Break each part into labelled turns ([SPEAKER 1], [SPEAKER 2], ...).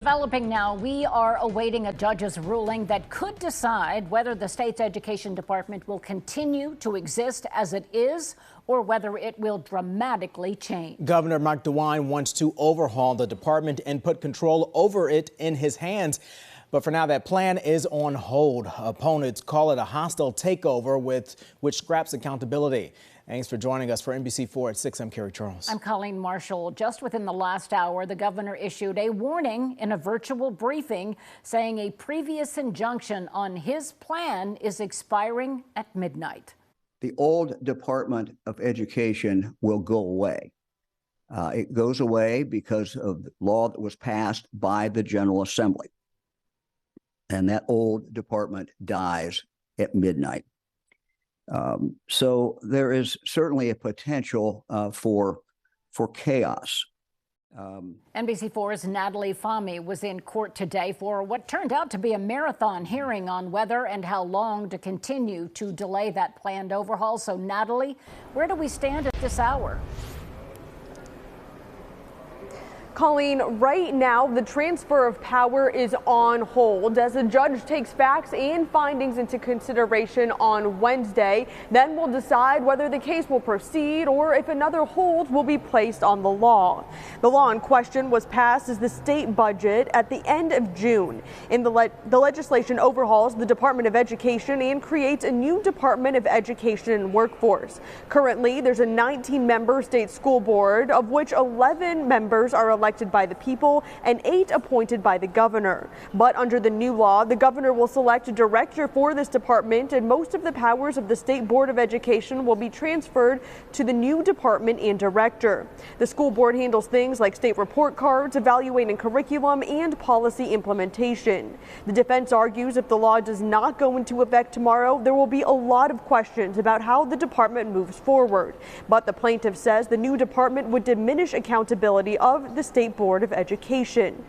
[SPEAKER 1] Developing now, we are awaiting a judge's ruling that could decide whether the state's education department will continue to exist as it is or whether it will dramatically change.
[SPEAKER 2] Governor Mike DeWine wants to overhaul the department and put control over it in his hands. But for now, that plan is on hold. Opponents call it a hostile takeover which scraps accountability. Thanks for joining us for NBC4 at 6. I'm Kerry Charles.
[SPEAKER 1] I'm Colleen Marshall. Just within the last hour, the governor issued a warning in a virtual briefing saying a previous injunction on his plan is expiring at midnight.
[SPEAKER 3] The old Department of Education will go away. It goes away because of the law that was passed by the General Assembly. And that old department dies at midnight. So there is certainly a potential for chaos.
[SPEAKER 1] NBC4's Natalie Fahmy was in court today for what turned out to be a marathon hearing on whether and how long to continue to delay that planned overhaul. So, Natalie, where do we stand at this hour?
[SPEAKER 4] Colleen, right now, the transfer of power is on hold as a judge takes facts and findings into consideration on Wednesday. Then we'll decide whether the case will proceed or if another hold will be placed on the law. The law in question was passed as the state budget at the end of June. The legislation overhauls the Department of Education and creates a new Department of Education and Workforce. Currently, there's a 19-member state school board, of which 11 members are elected by the people and 8 appointed by the governor. But under the new law, the governor will select a director for this department, and most of the powers of the State Board of Education will be transferred to the new department and director. The school board handles things like state report cards, evaluating curriculum, and policy implementation. The defense argues if the law does not go into effect tomorrow, there will be a lot of questions about how the department moves forward. But the plaintiff says the new department would diminish accountability of the State Board of Education.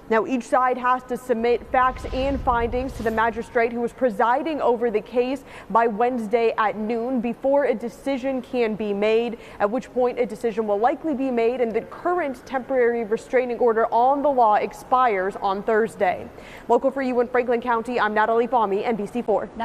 [SPEAKER 4] Now, each side has to submit facts and findings to the magistrate who is presiding over the case by Wednesday at noon before a decision can be made, at which point a decision will likely be made and the current temporary restraining order on the law expires on Thursday. Local for you in Franklin County, I'm Natalie Fahmy, NBC4.